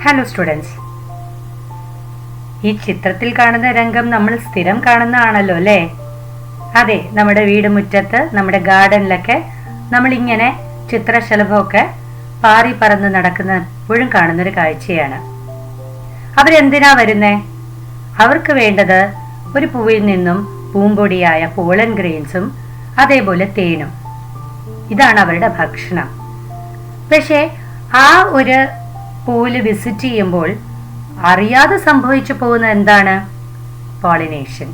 Hello students, ഈ ചിത്രത്തിൽ കാണുന്ന രംഗം നമ്മൾ സ്ഥിരം കാണുന്നതാണല്ലോ അല്ലേ? അതെ, നമ്മുടെ വീട് മുറ്റത്ത് നമ്മുടെ ഗാർഡനിലൊക്കെ നമ്മളിങ്ങനെ ചിത്രശലഭമൊക്കെ പാറി പറന്ന് നടക്കുന്ന എപ്പോഴും കാണുന്നൊരു കാഴ്ചയാണ്. അവരെന്തിനാ വരുന്നേ? അവർക്ക് വേണ്ടത് ഒരു പൂവിൽ നിന്നും പൂമ്പൊടിയായ പോളൻ ഗ്രെയിൻസും അതേപോലെ തേനും. ഇതാണ് അവരുടെ ഭക്ഷണം. പക്ഷേ ആ ഒരു പൂവിൽ വിസിറ്റ് ചെയ്യുമ്പോൾ അറിയാതെ സംഭവിച്ചു പോകുന്ന എന്താണ്? പോളിനേഷൻ,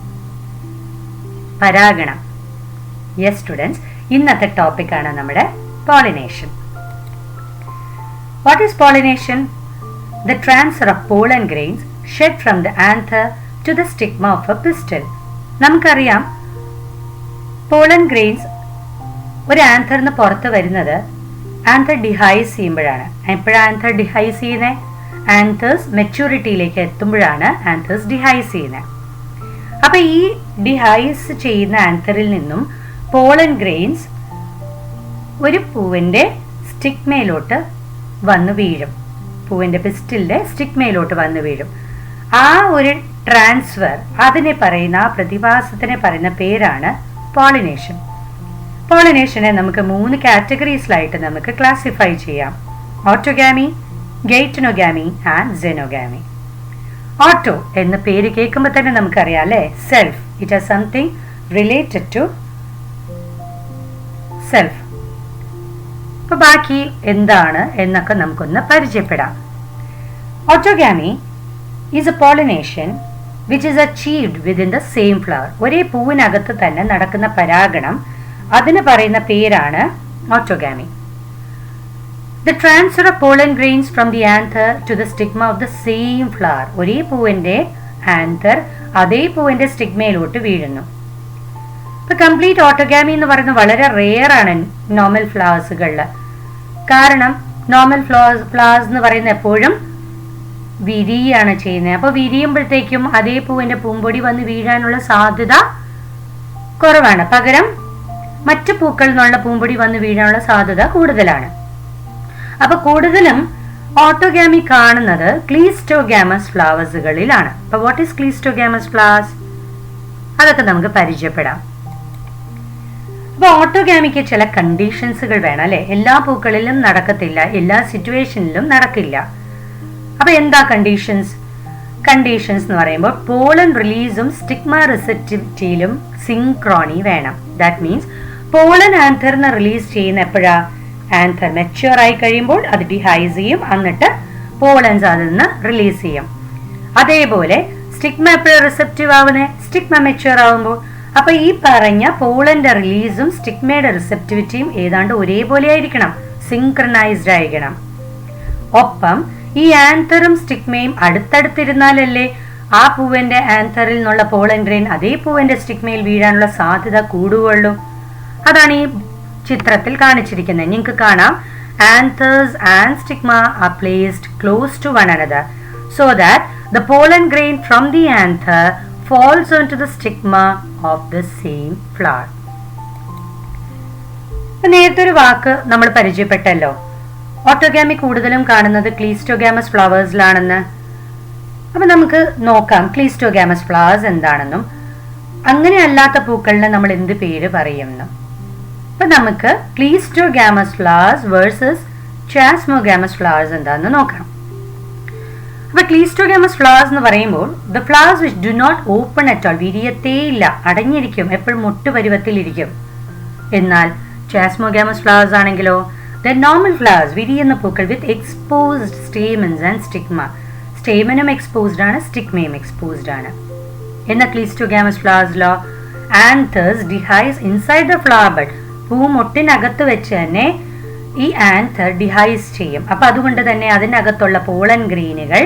പരാഗണം. യെസ് സ്റ്റുഡൻസ്, ഇന്നത്തെ ടോപ്പിക്കാണ് നമ്മുടെ pollination. What is pollination? The transfer of pollen grains shed from the anther to the stigma of a pistil. നമുക്കറിയാം, പോളൻ ഗ്രെയിൻസ് ഒരു ആന്തറിന് പുറത്ത് വരുന്നത് ആന്തർ ഡിഹൈസ് ചെയ്യുമ്പോഴാണ്. എപ്പോഴാണ് ആന്തർ ഡിഹൈസ് ചെയ്യുന്നത്? ആന്തേഴ്സ് മെച്യൂരിറ്റിയിലേക്ക് എത്തുമ്പോഴാണ് ആന്തേഴ്സ് ഡിഹൈസ് ചെയ്യുന്നത്. അപ്പൊ ഈ ഡിഹൈസ് ചെയ്യുന്ന ആന്തറിൽ നിന്നും പോളൻ ഗ്രെയിൻസ് ഒരു പൂവിന്റെ സ്റ്റിഗ്മയിലോട്ട് വന്നു വീഴും. പൂവിന്റെ പിസ്റ്റിലിന്റെ സ്റ്റിഗ്മയിലോട്ട് വന്നു വീഴും. ആ ഒരു ട്രാൻസ്ഫർ, അതിനെ പറയുന്ന, ആ പ്രതിഭാസത്തിനെ പറയുന്ന പേരാണ് പോളിനേഷൻ. പോളിനേഷനെ നമുക്ക് 3 കാറ്റഗറീസിലായിട്ട് നമുക്ക് ക്ലാസിഫൈ ചെയ്യാം: ഓട്ടോഗാമി, ഗെയ്റ്റനോഗാമി ആൻഡ് സെനോഗാമി. ഓട്ടോ എന്ന പേര് കേൾക്കുമ്പോൾ തന്നെ നമുക്കറിയാം അല്ലേ? Self. It has something related to self. അപ്പൊ ബാക്കി എന്താണ് എന്നൊക്കെ നമുക്കൊന്ന് പരിചയപ്പെടാം. Autogamy is a pollination which is achieved within the same flower. ഒരേ പൂവിനകത്ത് തന്നെ നടക്കുന്ന പരാഗണം, അതിന് പറയുന്ന പേരാണ് ഓട്ടോഗാമി. The transfer of pollen grains from the anther to the stigma of the same flower. ഒരേ പൂവിന്റെ ആന്തർ അതേ പൂവിന്റെ സ്റ്റിഗ്മയിലോട്ട് വീഴുന്നു. ഇപ്പൊ കംപ്ലീറ്റ് ഓട്ടോഗാമി എന്ന് പറയുന്നത് വളരെ റെയർ ആണ് നോർമൽ ഫ്ലവേഴ്സുകളിൽ. കാരണം നോർമൽ ഫ്ലവേഴ്സ് എന്ന് പറയുന്നത് എപ്പോഴും വിരിയാണ് ചെയ്യുന്നത്. അപ്പോൾ വിരിയുമ്പോഴത്തേക്കും അതേ പൂവിന്റെ പൂമ്പൊടി വന്ന് വീഴാനുള്ള സാധ്യത കുറവാണ്. പകരം മറ്റു പൂക്കളിൽ നിന്നുള്ള പൂമ്പൊടി വന്ന് വീഴാനുള്ള സാധ്യത കൂടുതലാണ്. അപ്പൊ കൂടുതലും ഓട്ടോഗാമി കാണുന്നത് ക്ലീസ്റ്റോഗാമസ് ഫ്ലവേഴ്സുകളിലാണ്. അപ്പൊ വാട്ട് ഈസ് ക്ലീസ്റ്റോഗാമസ് ഫ്ലവേഴ്സ്? അതൊക്കെ നമുക്ക് പരിചയപ്പെടാം. അപ്പൊ ഓട്ടോഗാമിക്ക് ചില കണ്ടീഷൻസുകൾ വേണം അല്ലെ? എല്ലാ പൂക്കളിലും നടക്കത്തില്ല, എല്ലാ സിറ്റുവേഷനിലും നടക്കില്ല. അപ്പൊ എന്താ കണ്ടീഷൻസ്? കണ്ടീഷൻസ് എന്ന് പറയുമ്പോൾ പോളൻ റിലീസും സ്റ്റിഗ്മ റിസെപ്റ്റിവിറ്റിയിലും സിൻക്രോണി വേണം. ദാറ്റ് മീൻസ് പോളൻ ആന്തറിന് റിലീസ് ചെയ്യുന്ന എപ്പോഴാ? ആന്തർ മെച്യൂർ ആയി കഴിയുമ്പോൾ അത് ഡിഹൈസ് ചെയ്യും, എന്നിട്ട് പോളൻസ് അതിൽ നിന്ന് റിലീസ് ചെയ്യും. അതേപോലെ സ്റ്റിഗ്മ എപ്പോഴും റിസെപ്റ്റീവ് ആവുന്നേ? സ്റ്റിഗ്മ മെച്യൂർ ആവുമ്പോൾ. അപ്പൊ ഈ പറഞ്ഞ പോളന്റെ റിലീസും സ്റ്റിഗ്മയുടെ റിസെപ്റ്റിവിറ്റിയും ഏതാണ്ട് ഒരേപോലെ ആയിരിക്കണം, സിൻക്രണൈസ്ഡ് ആയിരിക്കണം. ഒപ്പം ഈ ആന്തറും സ്റ്റിഗ്മയും അടുത്തടുത്തിരുന്നാലല്ലേ ആ പൂവിന്റെ ആന്തറിൽ നിന്നുള്ള പോളൻ ഗ്രെയിൻ അതേ പൂവിന്റെ സ്റ്റിഗ്മയിൽ വീഴാനുള്ള സാധ്യത കൂടുകയുള്ളൂ. അതാണ് ഈ ചിത്രത്തിൽ കാണിച്ചിരിക്കുന്നത്. നിങ്ങൾക്ക് കാണാം, anthers and stigma are placed close to one another so that the pollen grain from the anther falls onto the stigma of the same flower. നേരത്തെ ഒരു വാക്ക് നമ്മൾ പരിചയപ്പെട്ടല്ലോ, ഓട്ടോഗാമി കൂടുതലും കാണുന്നത് ക്ലീസ്റ്റോഗാമസ് ഫ്ലവേഴ്സിലാണെന്ന്. അപ്പൊ നമുക്ക് നോക്കാം ക്ലീസ്റ്റോഗാമസ് ഫ്ലവേഴ്സ് എന്താണെന്നും അങ്ങനെ അല്ലാത്ത പൂക്കളിന് നമ്മൾ എന്ത് പേര് പറയുന്നു. അപ്പൊ നമുക്ക് cleistogamous flowers versus chasmogamous flowers എന്താണെന്ന് നോക്കാം. അപ്പൊ ക്ലീസ്റ്റോഗാമസ് ഫ്ലവേഴ്സ് എന്ന് പറയുമ്പോൾ the flowers which do not open at all, വിരിയത്തേ ഇല്ല, അടഞ്ഞിരിക്കും, എപ്പോഴും മുട്ടുപരുവത്തിലിരിക്കും. എന്നാൽ ചാസ്മോഗാമസ് ഫ്ലവേഴ്സ് ആണെങ്കിലോ ദ നോർമൽ ഫ്ലവേഴ്സ്, വിരിയുന്ന പൂക്കൾ with exposed stamens and stigma. സ്റ്റേമനും എക്സ്പോസ്ഡ് ആണ്, സ്റ്റിഗ്മയും എക്സ്പോസ്ഡ് ആണ്. എന്നാൽ ക്ലീസ്റ്റോഗാമസ് ഫ്ലവേഴ്സിലോ anthers dehisce inside the flower bud. പൂമൊട്ടിനകത്ത് വെച്ച് തന്നെ ഈ ആന്തർ ഡിഹൈസ് ചെയ്യും. അപ്പൊ അതുകൊണ്ട് തന്നെ അതിനകത്തുള്ള പോളൻ ഗ്രെയിനുകൾ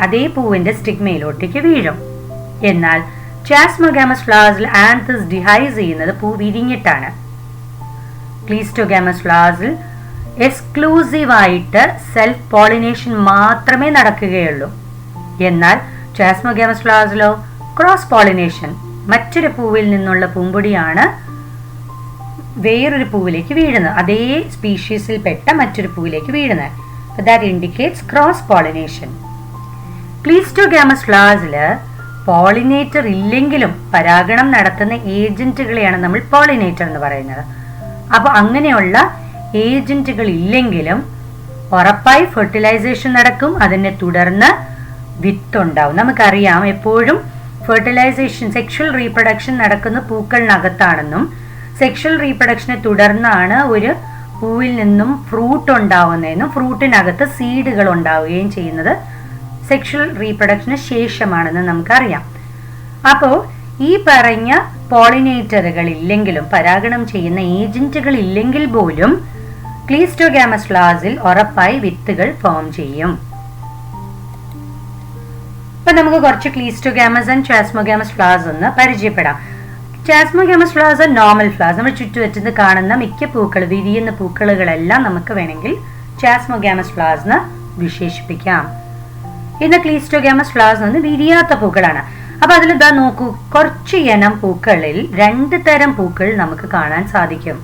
അതേ പൂവിന്റെ സ്റ്റിഗ്മയിലോട്ടേക്ക് വീഴും. എന്നാൽ ചാസ്മോഗാമസ് ഫ്ലവേഴ്സിൽ ആന്തേഴ്സ് ഡിഹൈസ് ചെയ്യുന്നത് പൂ വിരിഞ്ഞിട്ടാണ്. ക്ലീസ്റ്റോഗാമസ് ഫ്ലവേഴ്സിൽ എക്സ്ക്ലൂസീവായിട്ട് സെൽഫ് പോളിനേഷൻ മാത്രമേ നടക്കുകയുള്ളൂ. എന്നാൽ ചാസ്മോഗാമസ് ഫ്ലവേഴ്സിലോ ക്രോസ് പോളിനേഷൻ, മറ്റൊരു പൂവിൽ നിന്നുള്ള പൂമ്പൊടിയാണ് വേറൊരു പൂവിലേക്ക് വീഴുന്നത്, അതേ സ്പീഷീസിൽ പെട്ട മറ്റൊരു പൂവിലേക്ക് വീഴുന്നത്. that indicates cross pollination. Cleistogamous flowers pollinator ഇല്ലെങ്കിലും പരാഗണം നടത്തുന്ന ഏജന്റുകളെയാണ് നമ്മൾ പോളിനേറ്റർ എന്ന് പറയുന്നത്. അപ്പോൾ അങ്ങനെയുള്ള ഏജന്റുകൾ ഇല്ലെങ്കിലും ഉറപ്പായി ഫെർട്ടിലൈസേഷൻ നടക്കും. അതിനെ തുടർന്ന് വിത്തുണ്ടാവും. നമുക്കറിയാം എപ്പോഴും ഫെർട്ടിലൈസേഷൻ, സെക്ഷൽ റീപ്രൊഡക്ഷൻ നടക്കുന്ന പൂക്കളിനകത്താണെന്നും സെക്ഷൽ റീപ്രൊഡക്ഷനെ തുടർന്നാണ് ഒരു പൂവിൽ നിന്നും ഫ്രൂട്ട് ഉണ്ടാവുന്നതെന്നും ഫ്രൂട്ടിനകത്ത് സീഡുകൾ ഉണ്ടാവുകയും ചെയ്യുന്നത് സെക്ഷൽ റീപ്രൊഡക്ഷന് ശേഷമാണെന്ന് നമുക്കറിയാം. അപ്പോൾ ഈ പറഞ്ഞ പോളിനേറ്ററുകൾ ഇല്ലെങ്കിലും, പരാഗണം ചെയ്യുന്ന ഏജന്റുകൾ ഇല്ലെങ്കിൽ പോലും ക്ലീസ്റ്റോഗാമസ് ഫ്ലവേഴ്സിൽ ഉറപ്പായി വിത്തുകൾ ഫോം ചെയ്യും. അപ്പൊ നമുക്ക് കുറച്ച് ക്ലീസ്റ്റോഗാമസ് ആൻഡ് ചാസ്മോഗാമസ് ഫ്ലവേഴ്സ് ഒന്ന് പരിചയപ്പെടാം. ചാസ്മോഗാമസ് ഫ്ലവേഴ്സ് നോർമൽ ഫ്ലവേഴ്സ്, നമ്മൾ ചുറ്റുവറ്റത്ത് കാണുന്ന മിക്ക പൂക്കൾ, വിരിയുന്ന പൂക്കളുകളെല്ലാം നമുക്ക് വേണമെങ്കിൽ ചാസ്മോഗാമസ് ഫ്ലവേഴ്സ് എന്ന് വിശേഷിപ്പിക്കാം. ഇന്ന് ക്ലീസ്റ്റോഗാമസ് ഫ്ലവേഴ്സ് എന്ന് വിരിയാത്ത പൂക്കളാണ്. അപ്പൊ അതിൽ ഇതാ നോക്കൂ, കുറച്ച് ഇനം പൂക്കളിൽ 2 തരം പൂക്കൾ നമുക്ക് കാണാൻ സാധിക്കും.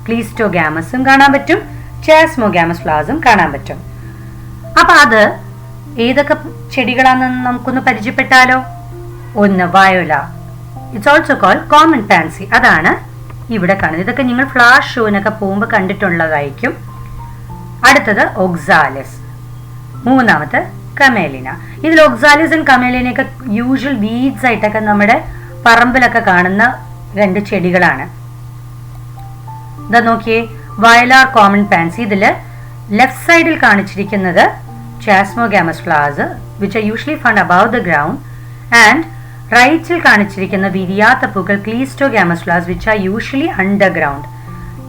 ക്ലീസ്റ്റോഗാമസും കാണാൻ പറ്റും, ചാസ്മോഗാമസ് ഫ്ലവേഴ്സും കാണാൻ പറ്റും. അപ്പൊ അത് ഏതൊക്കെ ചെടികളാണെന്ന് നമുക്കൊന്ന് പരിചയപ്പെട്ടാലോ? ഒന്ന് viola, it's also called common pansy, അതാണ് ഇവിടെ കാണുന്നത്. ഇതൊക്കെ നിങ്ങൾ ഫ്ലവർ ഷോനൊക്കെ പോകുമ്പോൾ കണ്ടിട്ടുള്ളതായിരിക്കും. അടുത്തത് ഒക്സാലിസ്, മൂന്നാമത്തെ കമേലിന. ഇതിൽ ഒക്സാലിസ് ആൻഡ് കമേലിനയൊക്കെ യൂഷ്വൽ വീഡ്സ് ആയിട്ടൊക്കെ നമ്മുടെ പറമ്പിലൊക്കെ കാണുന്ന 2 ചെടികളാണ്. ഇതാ നോക്കിയേ, വയലാർ കോമൺ പാൻസി. ഇതിൽ ലെഫ്റ്റ് സൈഡിൽ കാണിച്ചിരിക്കുന്നത് chasmogamous flowers which are usually found above the ground, and റൈറ്റിൽ കാണിച്ചിരിക്കുന്ന വിരിയാത്ത പൂക്കൾ cleistogamous flowers which are usually underground.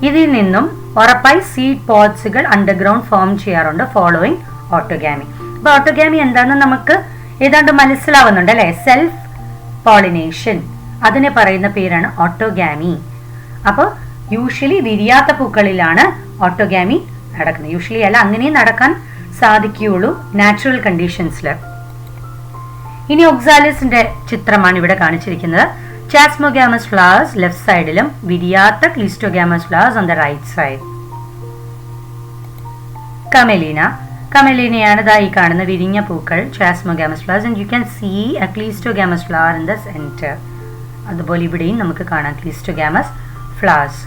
ഇതിൽ നിന്നും ഉറപ്പായി സീഡ് പോഡ്സുകൾ അണ്ടർഗ്രൗണ്ട് ഫോം ചെയ്യാറുണ്ട് ഫോളോയിങ് ഓട്ടോഗാമി. അപ്പൊ ഓട്ടോഗാമി എന്താണെന്ന് നമുക്ക് ഏതാണ്ട് മനസ്സിലാവുന്നുണ്ട് അല്ലെ? സെൽഫ് പോളിനേഷൻ, അതിനെ പറയുന്ന പേരാണ് ഓട്ടോഗാമി. അപ്പോൾ യൂഷ്വലി വിരിയാത്ത പൂക്കളിലാണ് ഓട്ടോഗാമി നടക്കുന്നത്. യൂഷ്വലി അല്ല, അങ്ങനെ നടക്കാൻ സാധിക്കുകയുള്ളൂ നാച്ചുറൽ കണ്ടീഷൻസിൽ. ഇനി ഒക്സാലിസിന്റെ ചിത്രമാണ് ഇവിടെ കാണിച്ചിരിക്കുന്നത്. ചാസ്മോഗാമസ് ഫ്ലവേഴ്സ് ലെഫ്റ്റ് സൈഡിലും വിരിയാത്ത cleistogamous flowers on the right side. കമലീനയാണ് ഈ കാണുന്ന വിരിഞ്ഞ പൂക്കൾ, chasmogamous flowers, and you can see a cleistogamous flower in the centre. അതുപോലെ ഇവിടെയും നമുക്ക് കാണാം ക്ലീസ്റ്റോഗാമസ് ഫ്ലവേഴ്സ്.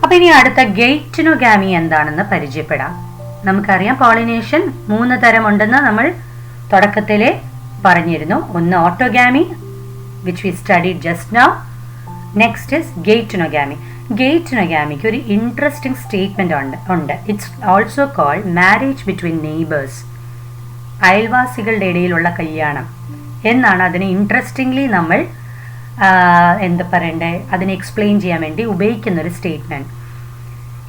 അപ്പൊ ഇനി അടുത്ത ഗെയ്റ്റിനോഗാമി എന്താണെന്ന് പരിചയപ്പെടാം. നമുക്കറിയാം പോളിനേഷൻ 3 തരമുണ്ടെന്ന് നമ്മൾ തുടക്കത്തിലെ പറഞ്ഞിരുന്നു. ഒന്ന് autogamy which we studied just now. Next is geitonogamy. ഗെയ്റ്റിനോഗാമിക്ക് ഒരു ഇൻട്രസ്റ്റിംഗ് സ്റ്റേറ്റ്മെന്റ് ഉണ്ട്. It's also called marriage between neighbours. അയൽവാസികളുടെ ഇടയിലുള്ള കല്യാണം എന്നാണ് അതിനെ ഇൻട്രസ്റ്റിംഗ്ലി നമ്മൾ എന്താ പറയണ്ടേ, അതിനെ എക്സ്പ്ലെയിൻ ചെയ്യാൻ വേണ്ടി ഉപയോഗിക്കുന്ന ഒരു statement.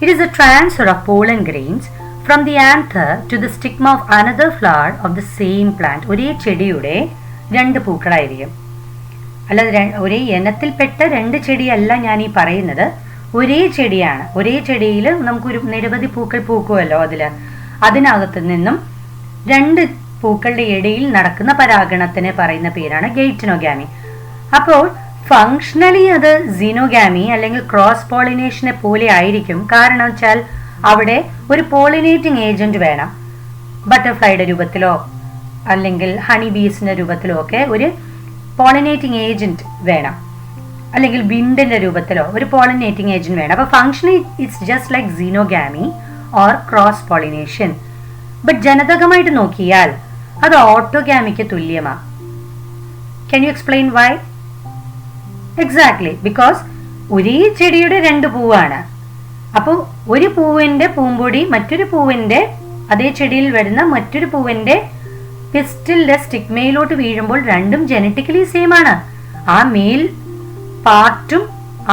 It is a transfer of pollen grains from the anther to the stigma of another flower of the same plant. ഒരേ ചെടിയുടെ 2 പൂക്കളായിരിക്കും. അല്ലാതെ ഒരേ ഇനത്തിൽപ്പെട്ട 2 ചെടിയല്ല ഞാൻ ഈ പറയുന്നത്. ഒരേ ചെടിയാണ്. ഒരേ ചെടിയിൽ നമുക്കൊരു നിരവധി പൂക്കൾ പൂക്കുമല്ലോ. അതിനകത്ത് നിന്നും 2 പൂക്കളുടെ ഇടയിൽ നടക്കുന്ന പരാഗണത്തിനെ പറയുന്ന പേരാണ് ഗെയ്റ്റിനോഗാമി. അപ്പോൾ ഫങ്ഷണലി അത് സിനോഗാമി അല്ലെങ്കിൽ ക്രോസ് പോളിനേഷനെ പോലെ ആയിരിക്കും. കാരണം വെച്ചാൽ അവിടെ ഒരു പോളിനേറ്റിംഗ് ഏജന്റ് വേണം. ബട്ടർഫ്ലൈയുടെ രൂപത്തിലോ അല്ലെങ്കിൽ ഹണി ബീസിന്റെ രൂപത്തിലോ ഒക്കെ ഒരു പോളിനേറ്റിംഗ് ഏജന്റ് വേണം. അല്ലെങ്കിൽ വിൻഡിന്റെ രൂപത്തിലോ ഒരു പോളിനേറ്റിംഗ് ഏജന്റ് വേണം. അപ്പൊ function it's just like xenogamy or cross pollination. But ജനിതകമായിട്ട് നോക്കിയാൽ അത് ഓട്ടോഗാമിക്ക് തുല്യമാണ്. Can you explain why? Exactly, because ഒരേ ചെടിയുടെ 2 പൂവാണ്. അപ്പോൾ ഒരു പൂവിന്റെ പൂമ്പൊടി മറ്റൊരു പൂവിന്റെ അതേ ചെടിയിൽ വരുന്ന മറ്റൊരു പൂവിന്റെ പിസ്റ്റലിന്റെ സ്റ്റിഗ്മയിലോട്ട് വീഴുമ്പോൾ രണ്ടും ജനറ്റിക്കലി സെയിം ആണ്. ആ മെയിൽ പാർട്ടും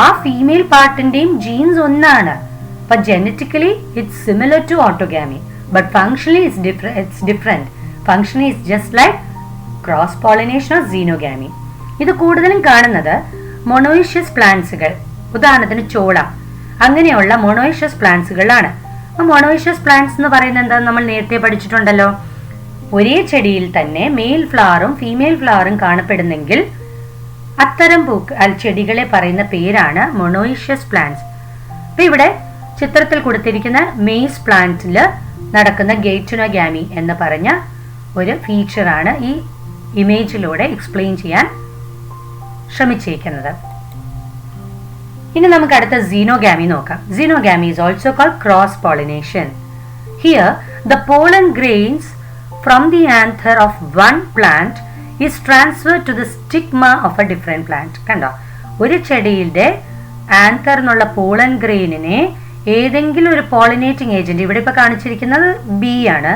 ആ ഫീമെയിൽ പാർട്ടിന്റെയും ജീൻസ് ഒന്നാണ്. അപ്പൊ genetically it's similar to autogamy, but functionally it's different. Functionally it's just like cross pollination of xenogamy. ഇത് കൂടുതലും കാണുന്നത് മൊണോയിഷ്യസ് പ്ലാന്റ്സുകൾ, ഉദാഹരണത്തിന് ചോളം, അങ്ങനെയുള്ള മൊണോയിഷ്യസ് പ്ലാന്റ്സുകളാണ്. മൊണോയിഷ്യസ് പ്ലാന്റ്സ് എന്ന് പറയുന്നത് എന്താ നമ്മൾ നേരത്തെ പഠിച്ചിട്ടുണ്ടല്ലോ. ഒരേ ചെടിയിൽ തന്നെ മെയിൽ ഫ്ലവറും ഫീമെയിൽ ഫ്ലവറും കാണപ്പെടുന്നെങ്കിൽ അത്തരം ചെടികളെ പറയുന്ന പേരാണ് മൊണോയിഷ്യസ് പ്ലാന്റ്സ്. അപ്പൊ ഇവിടെ ചിത്രത്തിൽ കൊടുത്തിരിക്കുന്ന മെയ്സ് പ്ലാന്റിൽ നടക്കുന്ന ഗേറ്റുനോഗാമി എന്ന് പറഞ്ഞ ഒരു ഫീച്ചറാണ് ഈ ഇമേജിലൂടെ എക്സ്പ്ലെയിൻ ചെയ്യാൻ ശ്രമിച്ചിരിക്കുന്നത്. ഇനി നമുക്ക് അടുത്ത xenogamy നോക്കാം. Xenogamy is also called cross pollination. Here the pollen grains from the anther of one plant is transferred to the stigma of a different plant. കണ്ടോ, ഒരു ചെടിയുടെ ആന്തർ എന്നുള്ള പോളൻ ഗ്രെയിനിനെ ഏതെങ്കിലും ഒരു പോളിനേറ്റിംഗ് ഏജന്റ്, ഇവിടെ ഇപ്പോൾ കാണിച്ചിരിക്കുന്നത് ബി ആണ്,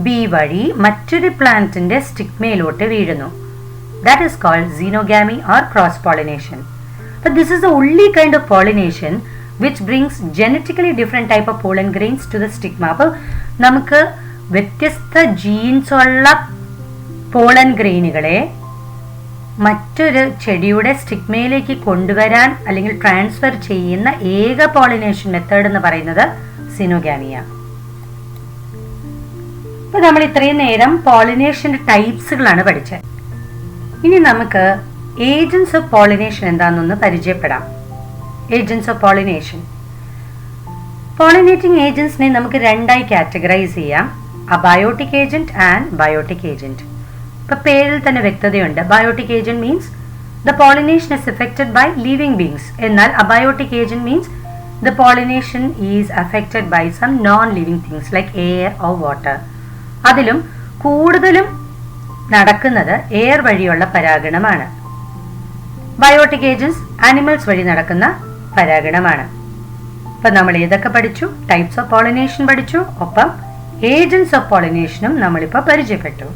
ബി വഴി മറ്റൊരു പ്ലാന്റിന്റെ സ്റ്റിഗ്മയിലോട്ട് വീഴുന്നു. That is called xenogamy or cross pollination. But this is the only kind of pollination which brings genetically different type of pollen grains to the stigma. അപ്പോൾ നമുക്ക് വ്യത്യസ്ത ജീൻസ് ഉള്ള പോളൻ ഗ്രെയിനുകളെ മറ്റൊരു ചെടിയുടെ സ്റ്റിഗ്മയിലേക്ക് കൊണ്ടുവരാൻ അല്ലെങ്കിൽ ട്രാൻസ്ഫർ ചെയ്യുന്ന ഏക പോളിനേഷൻ മെത്തേഡ് എന്ന് പറയുന്നത് സിനോഗാമിയാണ്. അപ്പോൾ നമ്മൾ ഇത്രയും നേരം പോളിനേഷന്റെ ടൈപ്സുകളാണ് പഠിച്ചത്. ഇനി നമുക്ക് ഏജൻസ് ഓഫ് പോളിനേഷൻ എന്താണെന്നൊന്ന് പരിചയപ്പെടാം. ഏജൻസ് ഓഫ് പോളിനേഷൻ, പോളിനേറ്റിംഗ് ഏജൻസിനെ നമുക്ക് രണ്ടായി കാറ്റഗറൈസ് ചെയ്യാം, abiotic agent and biotic agent. ഇപ്പൊ പേരിൽ തന്നെ വ്യക്തതയുണ്ട്. Biotic agent means the pollination is effected by living beings, എന്നാൽ abiotic agent means the pollination is affected by some non living things like air or water. അതിലും കൂടുതലും നടക്കുന്നത് air വഴിയുള്ള പരാഗണമാണ്. Biotic agents animals വഴി നടക്കുന്ന പരാഗണമാണ്. അപ്പൊ നമ്മൾ ഏതൊക്കെ പഠിച്ചു? ടൈപ്സ് ഓഫ് പോളിനേഷൻ പഠിച്ചു, ഒപ്പം ഏജൻസ് ഓഫ് പോളിനേഷനും നമ്മളിപ്പോൾ പരിചയപ്പെട്ടു.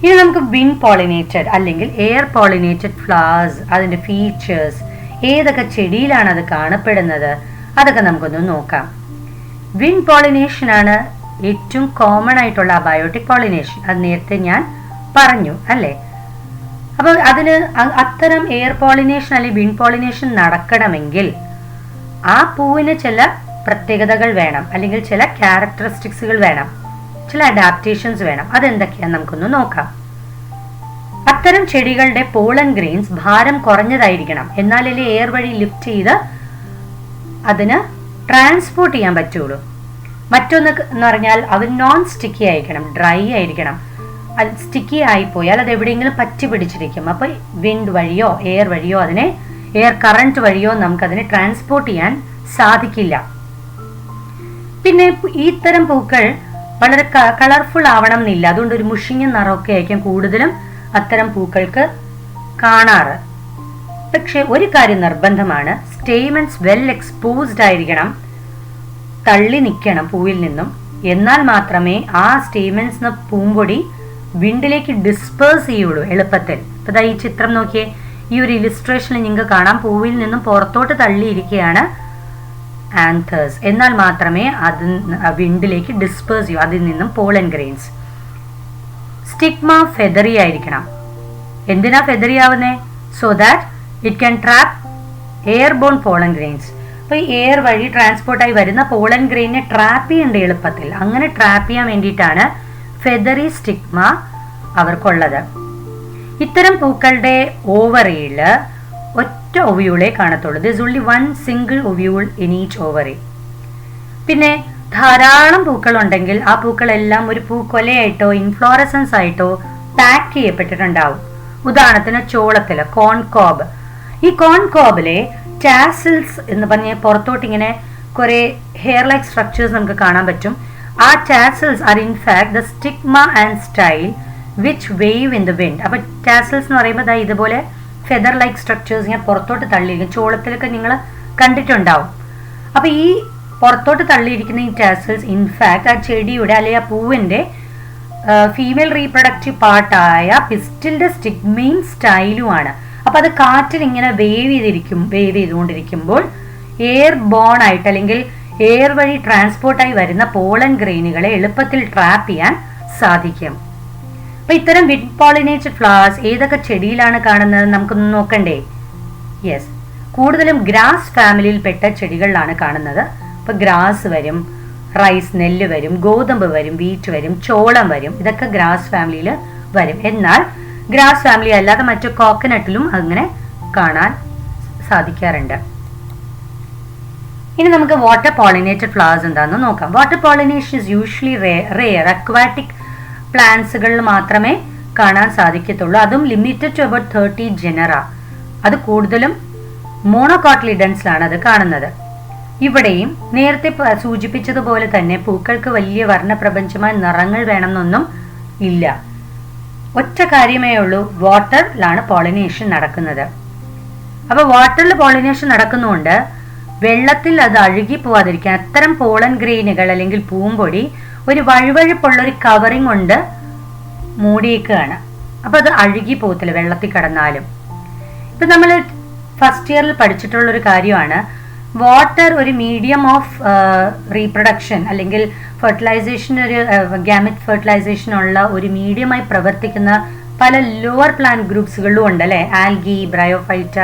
ഇനി നമുക്ക് വിൻ പോളിനേറ്റഡ് അല്ലെങ്കിൽ എയർ പോളിനേറ്റഡ് ഫ്ലവേഴ്സ്, അതിന്റെ ഫീച്ചേഴ്സ്, ഏതൊക്കെ ചെടിയിലാണ് അത് കാണപ്പെടുന്നത്, അതൊക്കെ നമുക്കൊന്ന് നോക്കാം. വിൻ പോളിനേഷൻ ആണ് ഏറ്റവും കോമൺ ആയിട്ടുള്ള ബയോട്ടിക് പോളിനേഷൻ. അത് നേരത്തെ ഞാൻ പറഞ്ഞു അല്ലേ? അപ്പോൾ അതിന് അത്തരം എയർ പോളിനേഷൻ അല്ലെങ്കിൽ വിൻ പോളിനേഷൻ നടക്കണമെങ്കിൽ ആ പൂവിന് ചില പ്രത്യേകതകൾ വേണം, അല്ലെങ്കിൽ ചില ക്യാരക്ടറിസ്റ്റിക്സുകൾ വേണം, ചില അഡാപ്റ്റേഷൻസ് വേണം. അതെന്തൊക്കെയാന്ന് നമുക്കൊന്ന് നോക്കാം. അത്തരം ചെടികളുടെ പോളൻ ഗ്രെയിൻസ് ഭാരം കുറഞ്ഞതായിരിക്കണം, എന്നാലല്ലേ എയർ വഴി ലിഫ്റ്റ് ചെയ്ത് അതിന് ട്രാൻസ്പോർട്ട് ചെയ്യാൻ പറ്റുള്ളൂ. മറ്റൊന്ന് എന്ന് പറഞ്ഞാൽ അത് നോൺ സ്റ്റിക്കി ആയിരിക്കണം, ഡ്രൈ ആയിരിക്കണം. അത് സ്റ്റിക്കി ആയിപ്പോയാൽ അത് എവിടെയെങ്കിലും പറ്റി പിടിച്ചിരിക്കും. അപ്പോൾ വിൻഡ് വഴിയോ എയർ വഴിയോ അതിനെ എയർ കറന്റ് വഴിയോ നമുക്കതിനെ ട്രാൻസ്പോർട്ട് ചെയ്യാൻ സാധിക്കില്ല. പിന്നെ ഈ തരം പൂക്കൾ വളരെ കളർഫുൾ ആവണം എന്നില്ല, അതുകൊണ്ട് ഒരു മുഷിഞ്ഞ നിറമൊക്കെ ആയിരിക്കും കൂടുതലും അത്തരം പൂക്കൾക്ക് കാണാറ്. പക്ഷെ ഒരു കാര്യം നിർബന്ധമാണ്, സ്റ്റേമൻസ് വെൽ എക്സ്പോസ്ഡ് ആയിരിക്കണം, തള്ളി നിൽക്കണം പൂവിൽ നിന്നും. എന്നാൽ മാത്രമേ ആ സ്റ്റേമൻസ് പൂമ്പൊടി വിണ്ടിലേക്ക് ഡിസ്പേഴ്സ് ചെയ്യുള്ളൂ എളുപ്പത്തിൽ. ഇപ്പൊ ഈ ചിത്രം നോക്കിയേ, ഈ ഒരു ഇലിസ്ട്രേഷനിൽ നിങ്ങൾക്ക് കാണാം പൂവിൽ നിന്നും പുറത്തോട്ട് തള്ളിയിരിക്കുകയാണ് ആന്തേഴ്സ്. എന്നാൽ മാത്രമേ അത് വിണ്ടിലേക്ക് ഡിസ്പേഴ്സ് ചെയ്യൂ അതിൽ നിന്നും പോളൻ ഗ്രെയിൻസ്. സ്റ്റിഗ്മ ഫെദറി ആയിരിക്കണം. എന്തിനാ ഫെദറി ആവുന്നേ? So that it can trap airborne pollen grains. അപ്പൊ ഈ എയർ വഴി ട്രാൻസ്പോർട്ടായി വരുന്ന പോളൻ ഗ്രെയിനെ ട്രാപ്പ് ചെയ്യേണ്ട എളുപ്പത്തിൽ. അങ്ങനെ ട്രാപ്പ് ചെയ്യാൻ വേണ്ടിയിട്ടാണ് ഫെദറി സ്റ്റിഗ്മ അവർക്കുള്ളത്. ഇത്തരം പൂക്കളുടെ ഓവറിയില് ഒറ്റ ഒവ്യൂളെ കാണത്തുള്ളൂ. This only one single ovule in each ovary. പിന്നെ ധാരാളം പൂക്കൾ ഉണ്ടെങ്കിൽ ആ പൂക്കളെല്ലാം ഒരു പൂക്കൊലയായിട്ടോ ഇൻഫ്ലോറസൻസ് ആയിട്ടോ പാക്ക് ചെയ്യപ്പെട്ടിട്ടുണ്ടാവും. ഉദാഹരണത്തിന് ചോളത്തില് കോൺകോബ്. ഈ കോൺകോബിലെ ടാസിൽസ് എന്ന് പറഞ്ഞ പുറത്തോട്ട് ഇങ്ങനെ കുറെ ഹെയർ ലൈക്ക് സ്ട്രക്ചേഴ്സ് നമുക്ക് കാണാൻ പറ്റും. ആ tassels are in fact the stigma and style which wave in the wind. അപ്പൊ ടാസിൽസ് എന്ന് പറയുമ്പോൾ ഇതുപോലെ ഫെദർ ലൈക്ക് സ്ട്രക്ചേഴ്സ് ഇങ്ങനെ പുറത്തോട്ട് തള്ളിയിരിക്കും. ചോളത്തിലൊക്കെ നിങ്ങൾ കണ്ടിട്ടുണ്ടാവും. അപ്പൊ ഈ പുറത്തോട്ട് തള്ളിയിരിക്കുന്ന ഈ ടാസിൽസ് ഇൻഫാക്ട് ആ ചെടിയുടെ അല്ലെങ്കിൽ ആ പൂവിന്റെ ഫീമെയിൽ റീപ്രൊഡക്റ്റീവ് പാർട്ടായ പിസ്റ്റിലിന്റെ സ്റ്റിഗ്മയും സ്റ്റൈലുമാണ്. അപ്പൊ അത് കാറ്റിൽ ഇങ്ങനെ വേവ് ചെയ്തുകൊണ്ടിരിക്കുമ്പോൾ എയർ ബോൺ ആയിട്ട് അല്ലെങ്കിൽ എയർ വഴി ട്രാൻസ്പോർട്ടായി വരുന്ന പോളൻ ഗ്രെയിനുകളെ എളുപ്പത്തിൽ ട്രാപ്പ് ചെയ്യാൻ സാധിക്കും. അപ്പൊ ഇത്തരം വിൻഡ് പോളിനേറ്റഡ് ഫ്ലവേഴ്സ് ഏതൊക്കെ ചെടിയിലാണ് കാണുന്നത് നമുക്കൊന്ന് നോക്കണ്ടേ? യെസ്, കൂടുതലും ഗ്രാസ് ഫാമിലിയിൽ പെട്ട ചെടികളിലാണ് കാണുന്നത്. അപ്പൊ ഗ്രാസ് വരും, റൈസ് നെല്ല് വരും, ഗോതമ്പ് വരും, വീറ്റ് വരും, ചോളം വരും. ഇതൊക്കെ ഗ്രാസ് ഫാമിലിയിൽ വരും. എന്നാൽ ഗ്രാസ് ഫാമിലി അല്ലാതെ മറ്റു കോക്കനട്ടിലും അങ്ങനെ കാണാൻ സാധിക്കാറുണ്ട്. ഇനി നമുക്ക് വാട്ടർ പോളിനേറ്റഡ് ഫ്ലവേഴ്സ് എന്താണെന്ന് നോക്കാം. Water pollination is usually rare aquatic പ്ലാന്റ്സുകളിൽ മാത്രമേ കാണാൻ സാധിക്കത്തുള്ളൂ. അതും ലിമിറ്റഡ് ടു അബൌട്ട് 30 ജനറ. അത് കൂടുതലും മോണോകോട്ടിലിഡൻസിലാണ് അത് കാണുന്നത്. ഇവിടെയും നേരത്തെ സൂചിപ്പിച്ചതുപോലെ തന്നെ പൂക്കൾക്ക് വലിയ വർണ്ണപ്രപഞ്ചമായ നിറങ്ങൾ വേണമെന്നൊന്നും ഇല്ല. ഒറ്റ കാര്യമേ ഉള്ളൂ, വാട്ടറിലാണ് പോളിനേഷൻ നടക്കുന്നത്. അപ്പൊ വാട്ടറിൽ പോളിനേഷൻ നടക്കുന്നതുകൊണ്ട് വെള്ളത്തിൽ അത് അഴുകി പോവാതിരിക്കാൻ അത്തരം പോളൻ ഗ്രെയിനുകൾ അല്ലെങ്കിൽ പൂമ്പൊടി ഒരു വഴുവഴുപ്പുള്ളൊരു കവറിങ് കൊണ്ട് മൂടിയേക്കുകയാണ്. അപ്പൊ അത് അഴുകി പോകത്തില്ല വെള്ളത്തിൽ കിടന്നാലും. ഇപ്പൊ നമ്മൾ ഫസ്റ്റ് ഇയറിൽ പഠിച്ചിട്ടുള്ളൊരു കാര്യമാണ്, വാട്ടർ ഒരു മീഡിയം ഓഫ് റീപ്രൊഡക്ഷൻ അല്ലെങ്കിൽ ഫെർട്ടിലൈസേഷൻ, ഒരു ഗാമറ്റ് ഫെർട്ടിലൈസേഷൻ ഉള്ള ഒരു മീഡിയമായി പ്രവർത്തിക്കുന്ന പല ലോവർ പ്ലാന്റ് ഗ്രൂപ്പ്സുകളിലും ഉണ്ട് അല്ലെ. Algae, Bryophyta,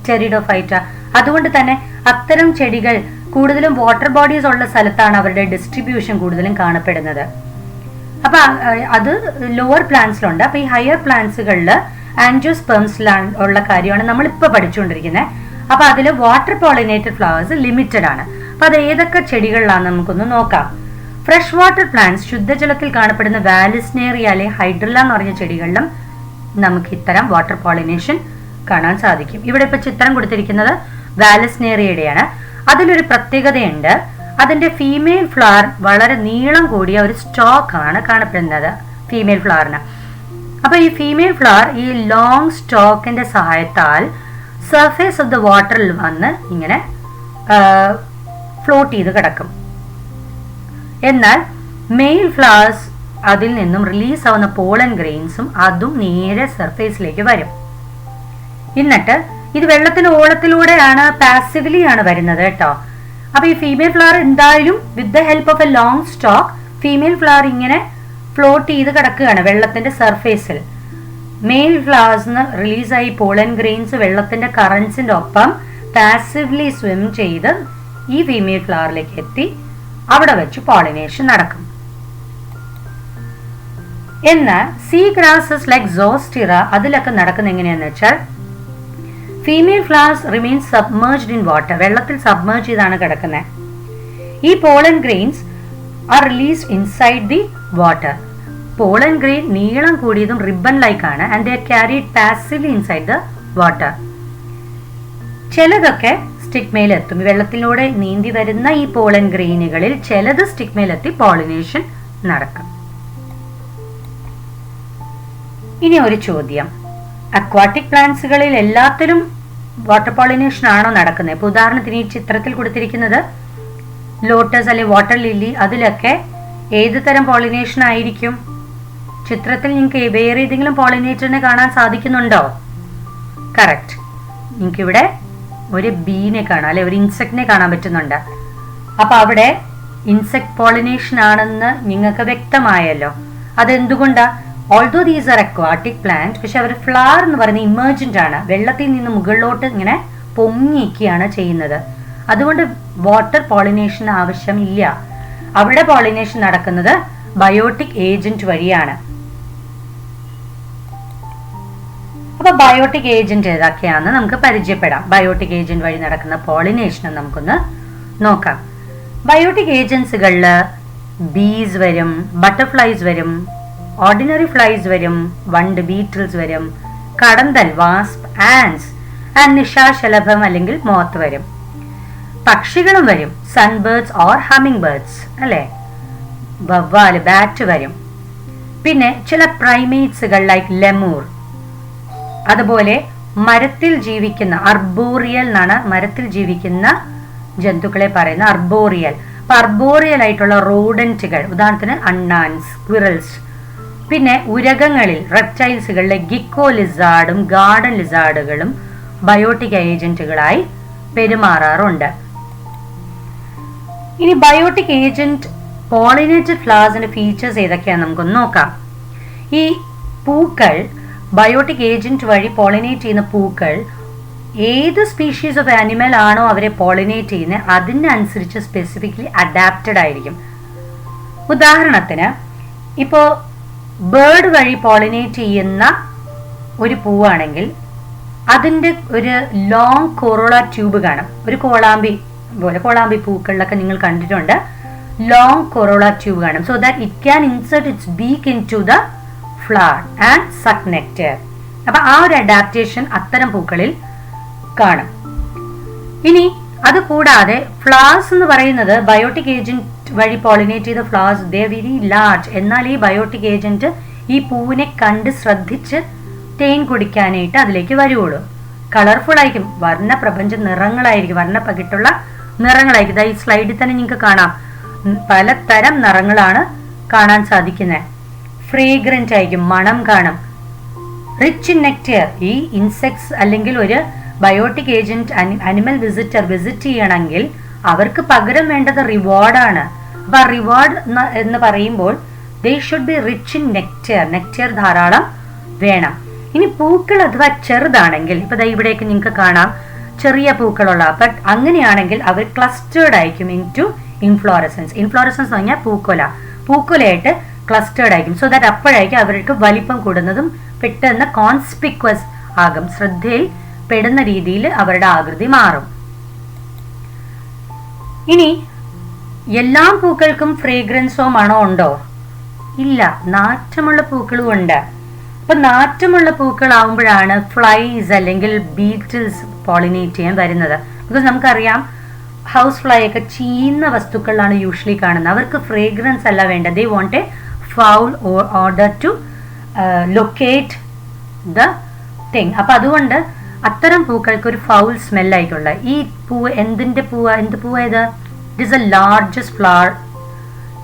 pteridophyta. അതുകൊണ്ട് തന്നെ അത്തരം ചെടികൾ കൂടുതലും വാട്ടർ ബോഡീസ് ഉള്ള സ്ഥലത്താണ് അവരുടെ ഡിസ്ട്രിബ്യൂഷൻ കൂടുതലും കാണപ്പെടുന്നത്. അപ്പൊ അത് ലോവർ പ്ലാന്റ്സിലുണ്ട്. അപ്പൊ ഈ ഹയർ പ്ലാന്റ്സുകളിൽ ആൻജിയോസ്പെർമ്സിലാണ് ഉള്ള കാര്യമാണ് നമ്മളിപ്പോൾ പഠിച്ചുകൊണ്ടിരിക്കുന്നത്. അപ്പൊ അതിൽ വാട്ടർ പോളിനേറ്റഡ് ഫ്ലവേഴ്സ് ലിമിറ്റഡ് ആണ്. അപ്പൊ അത് ഏതൊക്കെ ചെടികളിലാണെന്ന് നമുക്കൊന്ന് നോക്കാം. ഫ്രഷ് വാട്ടർ പ്ലാന്റ്സ്, ശുദ്ധജലത്തിൽ കാണപ്പെടുന്ന വാലിസ്നേറിയ അല്ലെ ഹൈഡ്രല്ല എന്ന് പറഞ്ഞ ചെടികളിലും നമുക്ക് ഇത്തരം വാട്ടർ പോളിനേഷൻ കാണാൻ സാധിക്കും. ഇവിടെ ഇപ്പൊ ചിത്രം കൊടുത്തിരിക്കുന്നത് വാലിസ്നേറിയയുടെയാണ്. അതിലൊരു പ്രത്യേകതയുണ്ട്, അതിന്റെ ഫീമെയിൽ ഫ്ലവർ വളരെ നീളം കൂടിയ ഒരു സ്റ്റോക്ക് ആണ് കാണപ്പെടുന്നത് ഫീമെയിൽ ഫ്ലവറിന്. അപ്പൊ ഈ ഫീമെയിൽ ഫ്ലവർ ഈ ലോങ് സ്റ്റോക്കിന്റെ സഹായത്താൽ സർഫേസ് ഓഫ് ദ വാട്ടറിൽ വന്ന് ഇങ്ങനെ ഫ്ലോട്ട് ചെയ്ത് കിടക്കും. എന്നാൽ മെയിൽ ഫ്ലവേഴ്സ് അതിൽ നിന്നും റിലീസ് ആവുന്ന പോളൻ ഗ്രെയിൻസും അതും നേരെ സർഫേസിലേക്ക് വരും. എന്നിട്ട് ഇത് വെള്ളത്തിന് ഓളത്തിലൂടെയാണ്, പാസീവ്ലി ആണ് വരുന്നത് കേട്ടോ. അപ്പൊ ഈ ഫീമെയിൽ ഫ്ലവർ എന്തായാലും with the help of A long stock female flower ഇങ്ങനെ ഫ്ലോട്ട് ചെയ്ത് കിടക്കുകയാണ് വെള്ളത്തിന്റെ സർഫേസിൽ. മെയിൽ ഫ്ലവേഴ്സിന് റിലീസായി പോളൻ ഗ്രെയിൻസ് വെള്ളത്തിന്റെ കറൻസിന്റെ ഒപ്പം പാസീവ്ലി സ്വിം ചെയ്ത് ഈ ഫീമെയിൽ ഫ്ലവറിലേക്ക് എത്തി അവിടെ വെച്ച് പോളിനേഷൻ നടക്കും. എന്നാൽ സീ ഗ്രാസസ് ലൈക്ക് സോസ്റ്റിറ അതിലൊക്കെ നടക്കുന്ന എങ്ങനെയാന്ന് വെച്ചാൽ female flowers remain submerged in water, വെള്ളത്തിൽ സബ്മേർജ് ചെയ്താണ് കിടക്കുന്നത്. ഈ pollen grains R released inside the water. Pollen grain നീളം കൂടിയതും റിബൺ ലൈക്ക് ആണ് and they are carried passively inside the water. ചിലതൊക്കെ സ്റ്റിഗ്മയിലെത്തും. വെള്ളത്തിലൂടെ നീന്തി വരുന്ന ഈ പോളൻ ഗ്രെയിനുകളിൽ ചിലത് സ്റ്റിഗ്മയിലെത്തി പോളിനേഷൻ നടക്കും. ഇനി ഒരു ചോദ്യം, അക്വാട്ടിക് പ്ലാന്റ്സുകളിൽ എല്ലാത്തിലും വാട്ടർ പോളിനേഷൻ ആണോ നടക്കുന്നത്? ഇപ്പൊ ഉദാഹരണത്തിന് ഈ ചിത്രത്തിൽ കൊടുത്തിരിക്കുന്നത് ലോട്ടസ് അല്ലെ വാട്ടർ ലില്ലി, അതിലൊക്കെ ഏത് തരം പോളിനേഷൻ ആയിരിക്കും? ചിത്രത്തിൽ നിങ്ങൾക്ക് വേറെ ഏതെങ്കിലും പോളിനേറ്ററിനെ കാണാൻ സാധിക്കുന്നുണ്ടോ? കറക്റ്റ്, നിങ്ങൾക്ക് ഇവിടെ ഒരു ബീനെ കാണാം അല്ലെ, ഒരു ഇൻസെക്റ്റിനെ കാണാൻ പറ്റുന്നുണ്ട്. അപ്പൊ അവിടെ ഇൻസെക്ട് പോളിനേഷൻ ആണെന്ന് നിങ്ങൾക്ക് വ്യക്തമായല്ലോ. അതെന്തുകൊണ്ടാ? Although these are aquatic plant, പക്ഷെ അവർ ഫ്ലവർ എന്ന് പറയുന്നത് ഇമേർജന്റ് ആണ്, വെള്ളത്തിൽ നിന്ന് മുകളിലോട്ട് ഇങ്ങനെ പൊങ്ങിക്കുകയാണ് ചെയ്യുന്നത്. അതുകൊണ്ട് വാട്ടർ പോളിനേഷൻ ആവശ്യമില്ല. അവിടെ പോളിനേഷൻ നടക്കുന്നത് ബയോട്ടിക് ഏജന്റ് വഴിയാണ്. അപ്പൊ ബയോട്ടിക് ഏജന്റ് ഏതൊക്കെയാണെന്ന് നമുക്ക് പരിചയപ്പെടാം. ബയോട്ടിക് ഏജന്റ് വഴി നടക്കുന്ന പോളിനേഷൻ നമുക്കൊന്ന് നോക്കാം. ബയോട്ടിക് ഏജൻസുകളിൽ ബീസ് വരും, ബട്ടർഫ്ലൈസ് വരും, ഓർഡിനറി ഫ്ലൈസ് വരും, വണ്ട് ബീറ്റിൽസ് വരും, കടന്തൽ വാസ്പ്, ആൻസ് ആൻഡ് നിശാശലഭം അല്ലെങ്കിൽ മോത്ത് വരും. പക്ഷികളും വരും, സൺബേർഡ്സ് ഓർ ഹമ്മിങ് ബേർഡ്സ് അല്ലെ, വവ്വാല്, ബാറ്റ് വരും. പിന്നെ ചില പ്രൈമേറ്റ്സുകൾ ലൈക്ക് ലെമൂർ, അതുപോലെ മരത്തിൽ ജീവിക്കുന്ന അർബോറിയൽ എന്നാണ് മരത്തിൽ ജീവിക്കുന്ന ജന്തുക്കളെ പറയുന്ന അർബോറിയൽ. അപ്പൊ അർബോറിയൽ ആയിട്ടുള്ള റോഡന്റുകൾ, ഉദാഹരണത്തിന് അണ്ണാൻസ്, സ്ക്വിറൽസ്. പിന്നെ ഉരകങ്ങളിൽ റെപ്റ്റൈൽസുകളിലെ ഗിക്കോ ലിസാർഡും ഗാർഡൻ ലിസാർഡുകളും ബയോട്ടിക് ഏജന്റുകളായി പെരുമാറാറുണ്ട്. ഇനി ബയോട്ടിക് ഏജന്റ് പോളിനേറ്റഡ് ഫ്ലവേഴ്സിന്റെ ഫീച്ചേഴ്സ് ഏതൊക്കെയാണെന്ന് നമുക്കൊന്ന് നോക്കാം. ഈ പൂക്കൾ ബയോട്ടിക് ഏജന്റ് വഴി പോളിനേറ്റ് ചെയ്യുന്ന പൂക്കൾ ഏത് സ്പീഷീസ് ഓഫ് ആനിമൽ ആണോ അവരെ പോളിനേറ്റ് ചെയ്യുന്നത് അതിനനുസരിച്ച് സ്പെസിഫിക്കലി അഡാപ്റ്റഡ് ആയിരിക്കും. ഉദാഹരണത്തിന് ഇപ്പോൾ ബേർഡ് വഴി പോളിനേറ്റ് ചെയ്യുന്ന ഒരു പൂവാണെങ്കിൽ അതിൻ്റെ ഒരു ലോങ് കൊറോള ട്യൂബ് കാണും, ഒരു കോളാമ്പി പോലെ കൊളാമ്പി പൂക്കളിലൊക്കെ നിങ്ങൾ കണ്ടിട്ടുണ്ട്, ലോങ് കൊറോള ട്യൂബ് കാണും. So that it can insert its beak into the flower and suck nectar. അപ്പൊ ആ ഒരു അഡാപ്റ്റേഷൻ അത്തരം പൂക്കളിൽ കാണും. ഇനി അത് കൂടാതെ ഫ്ലവേഴ്സ് എന്ന് പറയുന്നത് ബയോട്ടിക് ഏജന്റ് വഴി പോളിനേറ്റ് ചെയ്ത ഫ്ലവേഴ്സ് ദേ വെരി ലാർജ്. എന്നാൽ ഈ ബയോട്ടിക് ഏജന്റ് ഈ പൂവിനെ കണ്ട് ശ്രദ്ധിച്ച് തേൻ കുടിക്കാനായിട്ട് അതിലേക്ക് വരുവുള്ളൂ. കളർഫുൾ ആയിരിക്കും, വർണ്ണ പ്രപഞ്ച നിറങ്ങളായിരിക്കും, വർണ്ണപ്പകിട്ടുള്ള നിറങ്ങളായിരിക്കും. ഈ സ്ലൈഡിൽ തന്നെ നിങ്ങൾക്ക് കാണാം, പലതരം നിറങ്ങളാണ് കാണാൻ സാധിക്കുന്നത്. ഫ്രേഗ്രന്റ് ആയിരിക്കും, മണം കാണും. റിച്ച് ഇൻ നെക്ടർ, ഈ ഇൻസെക്ട്സ് അല്ലെങ്കിൽ ഒരു biotic agent animal visitor visit ചെയ്യണമെങ്കിൽ അവർക്ക് പകരം വേണ്ടത് റിവാർഡാണ്. അപ്പൊ ആ റിവാർഡ് എന്ന് പറയുമ്പോൾ they should be rich in nectar. Nectar ധാരാളം വേണം. ഇനി പൂക്കൾ അഥവാ ചെറുതാണെങ്കിൽ, ഇപ്പൊ ഇവിടേക്ക് നിങ്ങൾക്ക് കാണാം ചെറിയ പൂക്കളുള്ള, ബട്ട് അങ്ങനെയാണെങ്കിൽ അവർ ക്ലസ്റ്റേർഡ് ആയിരിക്കും ഇൻ ടു ഇൻഫ്ലോറസൻസ്. ഇൻഫ്ലോറസൻസ് എന്ന് പറഞ്ഞാൽ പൂക്കൊലയായിട്ട് ക്ലസ്റ്റേർഡ് ആയിരിക്കും. സോ ദാറ്റ് അപ്പോഴായിരിക്കും അവർക്ക് വലിപ്പം കൂടുന്നതും പെട്ടെന്ന് കോൺസ്പിക്വസ് ആകും, ശ്രദ്ധയിൽ പെടുന്ന രീതിയിൽ അവരുടെ ആകൃതി മാറും. ഇനി എല്ലാ പൂക്കൾക്കും ഫ്രേഗ്രൻസോ മണോ ഉണ്ടോ? ഇല്ല, നാറ്റമുള്ള പൂക്കളും ഉണ്ട്. അപ്പൊ നാറ്റമുള്ള പൂക്കളാവുമ്പോഴാണ് ഫ്ലൈസ് അല്ലെങ്കിൽ ബീറ്റിൽസ് പോളിനേറ്റ് ചെയ്യാൻ വരുന്നത്. ബിക്കോസ് നമുക്കറിയാം ഹൗസ് ഫ്ലൈ ഒക്കെ ചീയുന്ന വസ്തുക്കളിലാണ് യൂഷ്വലി കാണുന്നത്. അവർക്ക് ഫ്രേഗ്രൻസ് അല്ല വേണ്ടത്, they want a foul odour to locate the thing. അപ്പൊ അതുകൊണ്ട് അത്തരം പൂക്കൾക്ക് ഒരു ഫൗൾ സ്മെല്ലായിക്കുള്ള. ഈ പൂവ് എന്ത് പൂവാ ഇത്? It is a largest flower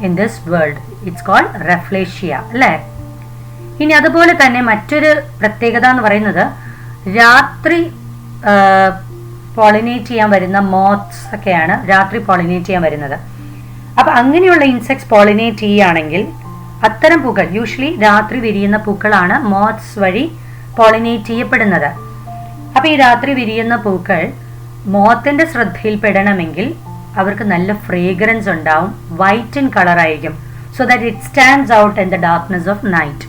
in this world. It's called rafflesia അല്ലേ? ഇനി അതുപോലെ തന്നെ മറ്റൊരു പ്രത്യേകത എന്ന് പറയുന്നത് രാത്രി പോളിനേറ്റ് ചെയ്യാൻ വരുന്ന മോത്ത്സ് ഒക്കെയാണ് രാത്രി പോളിനേറ്റ് ചെയ്യാൻ വരുന്നത്. അപ്പൊ അങ്ങനെയുള്ള ഇൻസെക്ട്സ് പോളിനേറ്റ് ചെയ്യുകയാണെങ്കിൽ അത്തരം പൂക്കൾ, യൂഷ്വലി രാത്രി വിരിയുന്ന പൂക്കളാണ് മോത്ത്സ് വഴി പോളിനേറ്റ് ചെയ്യപ്പെടുന്നത്. അപ്പൊ ഈ രാത്രി വിരിയുന്ന പൂക്കൾ മോത്തിന്റെ ശ്രദ്ധയിൽപ്പെടണമെങ്കിൽ അവർക്ക് നല്ല ഫ്രേഗ്രൻസ് ഉണ്ടാവും, വൈറ്റ് ഇൻ കളർ ആയിരിക്കും. So that it stands out in the darkness of night.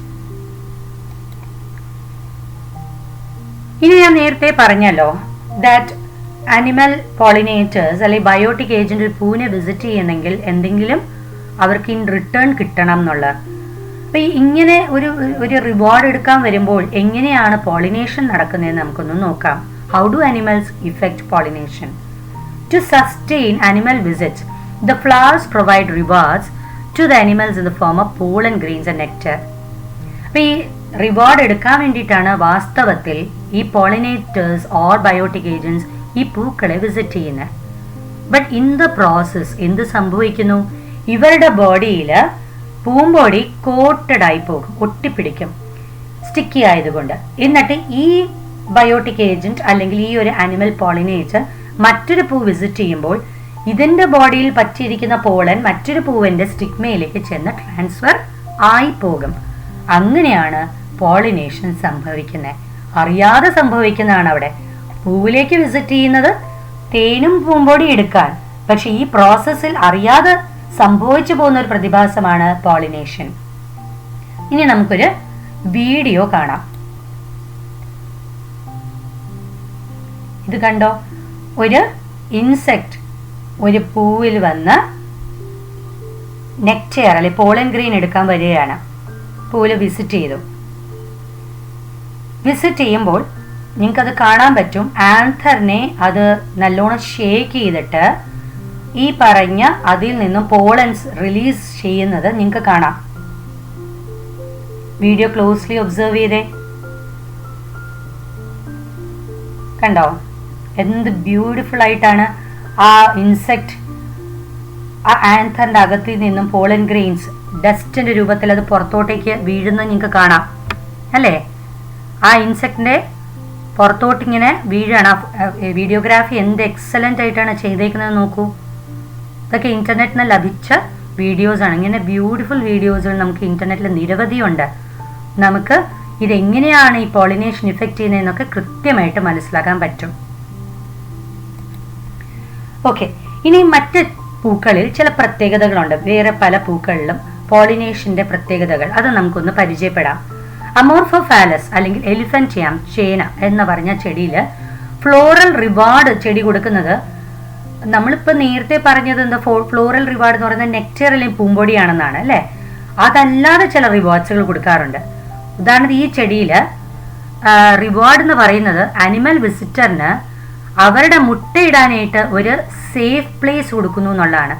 ഇനി ഞാൻ നേരത്തെ പറഞ്ഞല്ലോ ദാറ്റ് അനിമൽ പോളിനേറ്റേഴ്സ് അല്ലെങ്കിൽ ബയോട്ടിക് ഏജന്റ് ഒരു പൂവിനെ വിസിറ്റ് ചെയ്യണമെങ്കിൽ എന്തെങ്കിലും അവർക്ക് ഇൻ റിട്ടേൺ കിട്ടണം എന്നുള്ളത്. അപ്പൊ ഇങ്ങനെ ഒരു റിവാർഡ് എടുക്കാൻ വരുമ്പോൾ എങ്ങനെയാണ് പോളിനേഷൻ നടക്കുന്നതെന്ന് നമുക്കൊന്ന് നോക്കാം. How do animals effect pollination? To sustain animal visits the flowers provide rewards to the animals in the form of pollen grains and nectar. അപ്പൊ ഈ റിവാർഡ് എടുക്കാൻ വേണ്ടിയിട്ടാണ് വാസ്തവത്തിൽ ഈ പോളിനേറ്റേഴ്സ് ഓർ ബയോട്ടിക് ഏജന്റ്സ് ഈ പൂക്കളെ വിസിറ്റ് ചെയ്യുന്നത്. ബട്ട് ഇൻ ദ പ്രോസസ് എന്ത് സംഭവിക്കുന്നു? ഇവരുടെ ബോഡിയിൽ പൂമ്പൊടി കോട്ടഡ് ആയി പോകും, ഒട്ടിപ്പിടിക്കും, സ്റ്റിക്കി ആയതുകൊണ്ട്. എന്നിട്ട് ഈ ബയോട്ടിക് ഏജന്റ് അല്ലെങ്കിൽ ഈ ഒരു അനിമൽ പോളിനേറ്റർ മറ്റൊരു പൂ വിസിറ്റ് ചെയ്യുമ്പോൾ ഇതിന്റെ ബോഡിയിൽ പറ്റിയിരിക്കുന്ന പോളൻ മറ്റൊരു പൂവിന്റെ സ്റ്റിഗ്മയിലേക്ക് ചെന്ന് ട്രാൻസ്ഫർ ആയി പോകും. അങ്ങനെയാണ് പോളിനേഷൻ സംഭവിക്കുന്നത്. അറിയാതെ സംഭവിക്കുന്നതാണ്. അവിടെ പൂവിലേക്ക് വിസിറ്റ് ചെയ്യുന്നത് തേനും പൂമ്പൊടി എടുക്കാൻ, പക്ഷെ ഈ പ്രോസസ്സിൽ അറിയാതെ സംഭവിച്ചു പോകുന്ന ഒരു പ്രതിഭാസമാണ് പോളിനേഷൻ. ഇനി നമുക്കൊരു വീഡിയോ കാണാം. ഇത് കണ്ടോ? ഒരു ഇൻസെക്ട് ഒരു പൂവിൽ വന്ന് നെക്ടർ അല്ലെ പോളൻ ഗ്രെയിൻ എടുക്കാൻ വരികയാണ്. പൂവിൽ വിസിറ്റ് ചെയ്തു. വിസിറ്റ് ചെയ്യുമ്പോൾ നിങ്ങൾക്കത് കാണാൻ പറ്റും. ആൻഥറിനെ അത് നല്ലോണം ഷേക്ക് ചെയ്തിട്ട് ഈ പറഞ്ഞ അതിൽ നിന്നും പോളൻസ് റിലീസ് ചെയ്യുന്നത് നിങ്ങൾക്ക് കാണാം. വീഡിയോ ക്ലോസ്ലി ഒബ്സർവ് ചെയ്തേ. കണ്ടോ എന്ത് ബ്യൂട്ടിഫുൾ ആയിട്ടാണ് ആ ഇൻസെക്ട് ആ ആൻഥറിന്റെ അകത്തിൽ നിന്നും പോളൻ ഗ്രെയിൻസ് ഡസ്റ്റിന്റെ രൂപത്തിൽ അത് പുറത്തോട്ടേക്ക് വീഴുന്നത് നിങ്ങൾക്ക് കാണാം അല്ലേ? ആ ഇൻസെക്ടിന്റെ പുറത്തോട്ടിങ്ങനെ വീഴാണ്. വീഡിയോഗ്രാഫി എന്ത് എക്സലന്റ് ആയിട്ടാണ് ചെയ്തേക്കുന്നത് നോക്കൂ. ഇതൊക്കെ ഇന്റർനെറ്റിന് ലഭിച്ച വീഡിയോസ് ആണ്. ഇങ്ങനെ ബ്യൂട്ടിഫുൾ വീഡിയോസുകൾ നമുക്ക് ഇന്റർനെറ്റിൽ നിരവധിയുണ്ട്. നമുക്ക് ഇതെങ്ങനെയാണ് ഈ പോളിനേഷൻ ഇഫക്റ്റ് ചെയ്യുന്നതെന്നൊക്കെ കൃത്യമായിട്ട് മനസ്സിലാക്കാൻ പറ്റും. ഓക്കെ, ഇനി മറ്റ് പൂക്കളിൽ ചില പ്രത്യേകതകളുണ്ട്. വേറെ പല പൂക്കളിലും പോളിനേഷന്റെ പ്രത്യേകതകൾ അത് നമുക്കൊന്ന് പരിചയപ്പെടാം. അമോർഫോഫാലസ് അല്ലെങ്കിൽ എലിഫന്റ് യാം ചേന എന്ന് പറഞ്ഞ ചെടിയിൽ ഫ്ലോറൽ റിവാർഡ് ചെടി കൊടുക്കുന്നത് നമ്മളിപ്പോൾ നേരത്തെ പറഞ്ഞത് എന്താ, ഫ്ലോറൽ റിവാർഡ് എന്ന് പറയുന്നത് നെക്ടർ അല്ലെങ്കിൽ പൂമ്പൊടിയാണെന്നാണ് അല്ലേ. അതല്ലാതെ ചില റിവാർഡ്സുകൾ കൊടുക്കാറുണ്ട്. ഉദാഹരണത്തിന് ഈ ചെടിയിൽ റിവാർഡ് എന്ന് പറയുന്നത് അനിമൽ വിസിറ്ററിന് അവരുടെ മുട്ടയിടാനായിട്ട് ഒരു സേഫ് പ്ലേസ് കൊടുക്കുന്നു എന്നുള്ളതാണ്.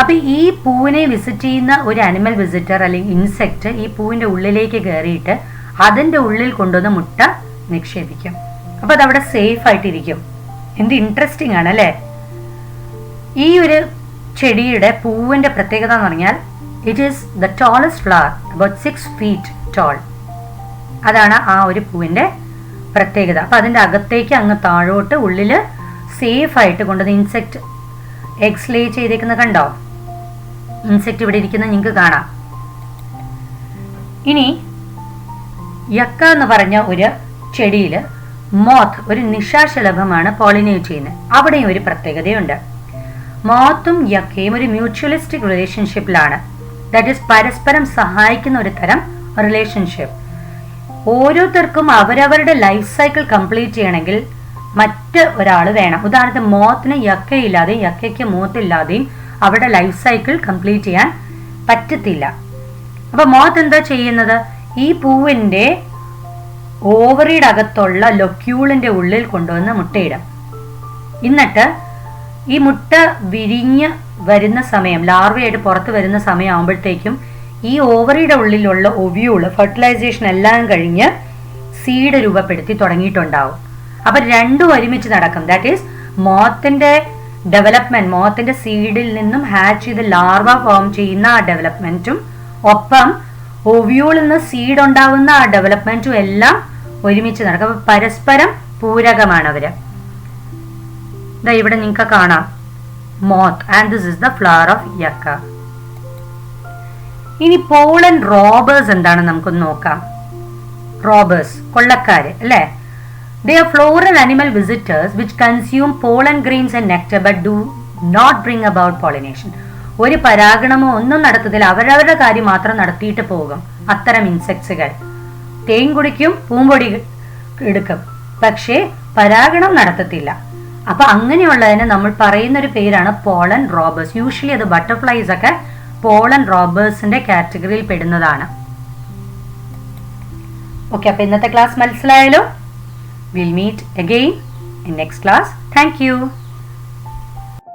അപ്പം ഈ പൂവിനെ വിസിറ്റ് ചെയ്യുന്ന ഒരു അനിമൽ വിസിറ്റർ അല്ലെങ്കിൽ ഇൻസെക്റ്റ് ഈ പൂവിൻ്റെ ഉള്ളിലേക്ക് കയറിയിട്ട് അതിൻ്റെ ഉള്ളിൽ കൊണ്ടുവന്ന് മുട്ട നിക്ഷേപിക്കും. അപ്പം അതവിടെ സേഫ് ആയിട്ടിരിക്കും. എന്ത് ഇൻട്രസ്റ്റിംഗ് ആണ് അല്ലേ. ഈ ഒരു ചെടിയുടെ പൂവിൻ്റെ പ്രത്യേകത എന്ന് പറഞ്ഞാൽ it is the tallest flower, about 6 feet tall. അതാണ് ആ ഒരു പൂവിൻ്റെ പ്രത്യേകത. അപ്പം അതിൻ്റെ അകത്തേക്ക് അങ്ങ് താഴോട്ട് ഉള്ളിൽ സേഫായിട്ട് കൊണ്ടുവന്ന് ഇൻസെക്റ്റ് എഗ്സ് ലേ ചെയ്തേക്കുന്ന കണ്ടോ. ഇൻസെക്റ്റ് ഇവിടെ ഇരിക്കുന്നത് നിങ്ങൾക്ക് കാണാം. ഇനി യക്ക എന്ന് പറഞ്ഞ ഒരു ചെടിയിൽ മോത്ത് ഒരു നിശാശലഭമാണ് പോളിനേറ്റ് ചെയ്യുന്നത്. അവിടെയും ഒരു പ്രത്യേകതയുണ്ട്. മോത്തും യക്കയും ഒരു മ്യൂച്വലിസ്റ്റിക് റിലേഷൻഷിപ്പിലാണ്. ദാറ്റ് ഈസ് പരസ്പരം സഹായിക്കുന്ന ഒരു തരം റിലേഷൻഷിപ്പ്. ഓരോരുത്തർക്കും അവരവരുടെ ലൈഫ് സൈക്കിൾ കംപ്ലീറ്റ് ചെയ്യണമെങ്കിൽ മറ്റ് ഒരാൾ വേണം. ഉദാഹരണത്തിന് മോത്തിന് യക്കയില്ലാതെയും യക്കയ്ക്ക് മോത്തില്ലാതെയും അവരുടെ ലൈഫ് സൈക്കിൾ കംപ്ലീറ്റ് ചെയ്യാൻ പറ്റത്തില്ല. അപ്പൊ മോത്ത് എന്താ ചെയ്യുന്നത്, ഈ പൂവിൻ്റെ ഓവറിയുടെ അകത്തുള്ള ലൊക്യൂളിൻ്റെ ഉള്ളിൽ കൊണ്ടുവന്ന് മുട്ടയിടും. എന്നിട്ട് ഈ മുട്ട വിരിഞ്ഞ് വരുന്ന സമയം, ലാർവയായിട്ട് പുറത്ത് വരുന്ന സമയം ആകുമ്പോഴത്തേക്കും ഈ ഓവറിയുടെ ഉള്ളിലുള്ള ഒവ്യൂള് ഫെർട്ടിലൈസേഷൻ എല്ലാം കഴിഞ്ഞ് സീഡ് രൂപപ്പെടുത്തി തുടങ്ങിയിട്ടുണ്ടാവും. അപ്പം രണ്ടും ഒരുമിച്ച് നടക്കും. ദാറ്റ് ഈസ് മോത്തിന്റെ ഡെവലപ്മെന്റ്, മോത്തിന്റെ സീഡിൽ നിന്നും ഹാച്ച് ചെയ്ത് ലാർവ ഫോം ചെയ്യുന്ന ആ ഡെവലപ്മെന്റും ഒപ്പം ഒവ്യൂളിൽ നിന്ന് സീഡ് ഉണ്ടാവുന്ന ആ ഡെവലപ്മെന്റും എല്ലാം ഒരുമിച്ച് നടക്കും. അപ്പം പരസ്പരം പൂരകമാണ് അവര്. ഇവിടെ നിങ്ങൾക്ക് കാണാം moth, and this is the flower of yucca. ഇനി പോളൻ റോബേഴ്സ് എന്താണെന്ന് നമുക്കൊന്ന് നോക്കാം. റോബേഴ്സ് കൊള്ളക്കാര് അല്ലേ. They are floral animal visitors which consume pollen grains and nectar but do not bring about pollination. ഒരു പരാഗണമോ ഒന്നും നടത്തത്തില്ല, അവരവരുടെ കാര്യം മാത്രം നടത്തിയിട്ട് പോകും. അത്തരം ഇൻസെക്ട്സുകൾ തേൻ കുടിക്കും, പൂമ്പൊടി എടുക്കും, പക്ഷേ പരാഗണം നടത്തത്തില്ല. അപ്പൊ അങ്ങനെയുള്ളതിന് നമ്മൾ പറയുന്ന ഒരു പേരാണ് പോളൻ റോബേഴ്സ്. യൂഷ്വലി അത് ബട്ടർഫ്ലൈസ് ഒക്കെ പോളൻ റോബേഴ്സിന്റെ കാറ്റഗറിയിൽ പെടുന്നതാണ്. ഓക്കെ, അപ്പൊ ഇന്നത്തെ ക്ലാസ് മനസ്സിലായല്ലോ. We'll meet again in next class. Thank you.